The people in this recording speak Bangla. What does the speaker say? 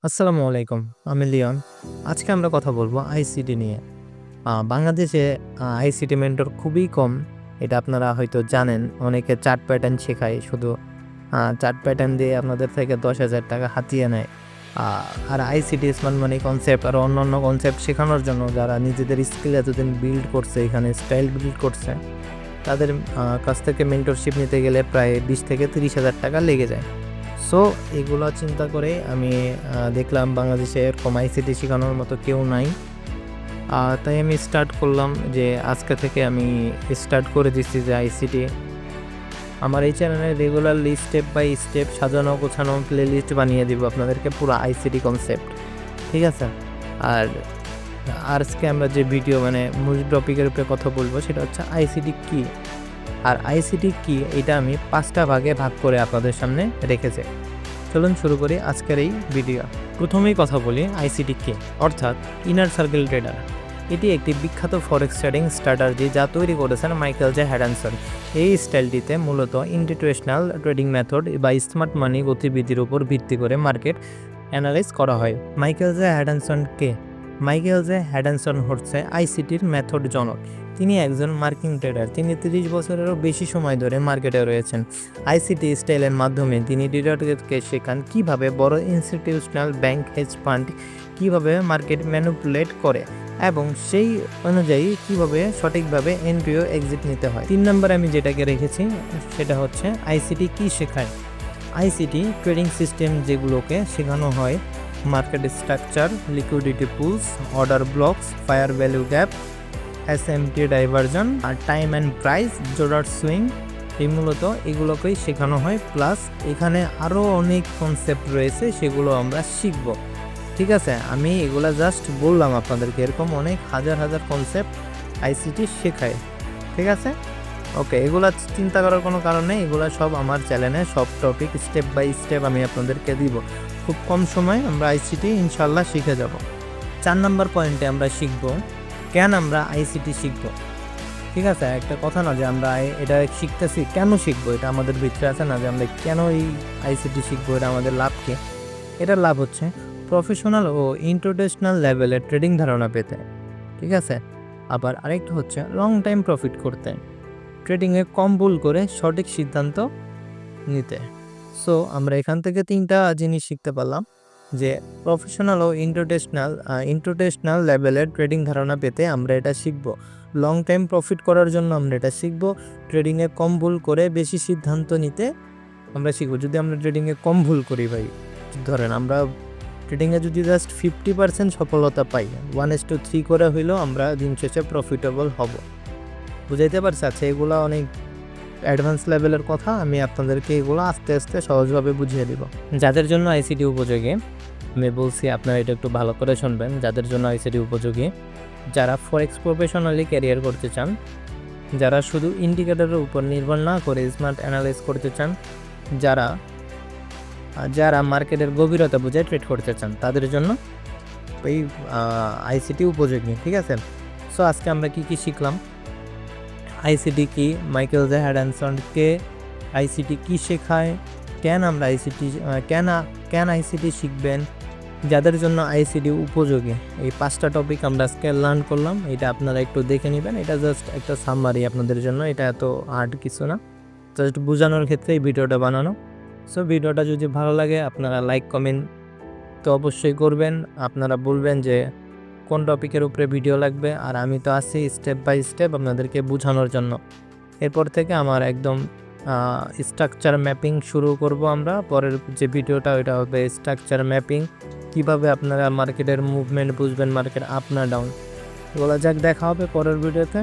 আসসালামু আলাইকুম। আমি লিওন। আজকে আমরা কথা বলবো আইসিটি নিয়ে। বাংলাদেশে আইসিটি মেন্টর খুবই কম। এটা আপনারা হয়তো জানেন। অনেকে চার্ট প্যাটার্ন শেখায়। শুধু চার্ট প্যাটার্ন দিয়ে আপনাদের থেকে ৳১০,০০০ হাতিয়ে নেয়। আ আর আইসিটি স্মার্ট মানি কনসেপ্ট আর অন্যান্য কনসেপ্ট শেখানোর জন্য যারা নিজেদের স্কিল এতদিন বিল্ড করছে, এখানে স্টাইল বিল্ড করছে, তাদের কাছ থেকে মেন্টরশিপ নিতে গেলে প্রায় ৳২০,000 থেকে ৳৩০,000 লেগে যায়। সো এগুলো চিন্তা করে আমি দেখলাম বাংলাদেশে এরকম আইসিটি শেখানোর মতো কেউ নাই। তাই আমি স্টার্ট করলাম যে আজকে থেকে আমি স্টার্ট করে দিচ্ছি যে আইসিটি আমার এই চ্যানেলে রেগুলারলি স্টেপ বাই স্টেপ সাজানো গোছানো প্লেলিস্ট বানিয়ে দিব আপনাদেরকে পুরো আইসিটি কনসেপ্ট। ঠিক আছে? আর আজকে আমরা যে ভিডিও মানে মূল টপিকের উপরে কথা বলবো সেটা হচ্ছে আইসিটি কী? আর আইসিটি কী এটা আমি ৫টা ভাগে ভাগ করে আপনাদের সামনে রেখেছি। চলুন শুরু করি আজকের এই ভিডিও। প্রথমেই কথা বলি আইসিটি কী, অর্থাৎ ইনার সার্কেল ট্রেডার। এটি একটি বিখ্যাত ফরেক্স ট্রেডিং স্ট্র্যাটেজি যা তৈরি করেছেন মাইকেল জে হ্যাডসন। এই স্টাইলটিতে মূলত ইনস্টিটিউশনাল ট্রেডিং মেথড বা স্মার্ট মানি গতিবিধির উপর ভিত্তি করে মার্কেট অ্যানালাইজ করা হয়। মাইকেল জে হ্যাডসন কে? মাইকেল জে হ্যাডসন হচ্ছে আইসিটির মেথড জনক। তিনি একজন মার্কিন ট্রেডার। তিনি 30 বছরেরও বেশি সময় ধরে মার্কেটে রয়েছেন। আইসিটি স্টাইলের মাধ্যমে তিনি ট্রেডারদেরকে শেখান কীভাবে বড় ইনস্টিটিউশনাল ব্যাংক হেজ ফান্ড কীভাবে মার্কেট ম্যানিপুলেট করে এবং সেই অনুযায়ী কীভাবে সঠিকভাবে এন্ট্রি ও এক্সিট নিতে হয়। 3 নম্বরে আমি যেটাকে রেখেছি সেটা হচ্ছে আইসিটি কী শেখায়। আইসিটি ট্রেডিং সিস্টেম যেগুলোকে শেখানো হয় market structure, liquidity pools, order blocks, fair value gap, SMT divergence আর টাইম অ্যান্ড প্রাইস, জোড়ার সুইং, এই মূলত এগুলোকেই শেখানো হয়। প্লাস এখানে আরও অনেক কনসেপ্ট রয়েছে, সেগুলো আমরা শিখব। ঠিক আছে, আমি এগুলা জাস্ট বললাম আপনাদেরকে, এরকম অনেক হাজার হাজার কনসেপ্ট আইসিটি শেখায়। ঠিক আছে, ওকে, এগুলা চিন্তা করার কোনো কারণ নেই। এগুলো সব আমার চ্যানেলে সব টপিক স্টেপ বাই স্টেপ আমি আপনাদেরকে দিব। খুব কম সময় আমরা আইসিটি ইনশাল্লাহ শিখে যাব। 4 নম্বর পয়েন্টে আমরা শিখব কেন আমরা আইসিটি শিখব। ঠিক আছে, একটা কথা না যে আমরা এটা শিখতেছি, কেন শিখবো, এটা আমাদের ভিতরে আছে না যে আমরা কেন এই আইসিটি শিখবো, এটা আমাদের লাভ কী? এটার লাভ হচ্ছে প্রফেশনাল ও ইন্টারন্যাশনাল লেভেলের ট্রেডিং ধারণা পেতে। ঠিক আছে, আবার আরেকটা হচ্ছে লং টাইম প্রফিট করতে, ট্রেডিংয়ে কম ভুল করে সঠিক সিদ্ধান্ত নিতে। সো আমরা এখান থেকে 3টা জিনিস শিখতে পারলাম যে প্রফেশনাল ও ইন্টারন্যাশনাল লেভেলের ট্রেডিং ধারণা পেতে আমরা এটা শিখব। লং টাইম প্রফিট করার জন্য আমরা এটা শিখব। ট্রেডিংয়ে কম ভুল করে বেশি সিদ্ধান্ত নিতে আমরা শিখব। যদি আমরা ট্রেডিংয়ে কম ভুল করি ভাই, ধরেন আমরা ট্রেডিংয়ে যদি জাস্ট 50% সফলতা পাই, 1:3 করে হইলেও আমরা দিন শেষে প্রফিটেবল হব। বুঝাইতে পারছি? আচ্ছা, এগুলো অনেক অ্যাডভান্স লেভেলের কথা, আমি আপনাদেরকে এগুলো আস্তে আস্তে সহজভাবে বুঝিয়ে দিব। যাদের জন্য আইসিটি উপযোগী, আমি বলছি আপনারা এটা একটু ভালো করে শুনবেন। যাদের জন্য আইসিটি উপযোগী, যারা ফরেক্স প্রফেশনালি ক্যারিয়ার করতে চান, যারা শুধু ইন্ডিকেটরের উপর নির্ভর না করে স্মার্ট অ্যানালাইজ করতে চান, যারা মার্কেটের গভীরতা বুঝে ট্রেড করতে চান, তাদের জন্য এই আইসিটি উপযোগী। ঠিক আছে, সো আজকে আমরা কি শিখলাম, আইসিটি কি, মাইকেল জে হ্যাডসন কে, আইসিটি কি শেখায়, কেন আমরা আইসিটি কেন আইসিটি শিখবেন, যাদের জন্য আইসিটি উপযোগী। এই 5টা টপিক আমরা আজকে লার্ন করলাম। এটা আপনারা একটু দেখে নেবেন। এটা জাস্ট একটা সামারি আপনাদের জন্য, এটা এত হার্ড কিছু না, জাস্ট বোঝানোর ক্ষেত্রে এই ভিডিওটা বানানো। সো ভিডিওটা যদি ভালো লাগে আপনারা লাইক কমেন্ট তো অবশ্যই করবেন। আপনারা বলবেন যে কোন টপিকের উপরে ভিডিও লাগবে, আর আমি তো আছি স্টেপ বাই স্টেপ আপনাদেরকে বোঝানোর জন্য। এরপর থেকে আমার একদম স্ট্রাকচার ম্যাপিং শুরু করব আমরা। পরের যে ভিডিওটা ওইটা হবে স্ট্রাকচার ম্যাপিং, কিভাবে আপনারা মার্কেটের মুভমেন্ট বুঝবেন, মার্কেট আপ না ডাউন, এগুলো যাক দেখা হবে পরের ভিডিওতে।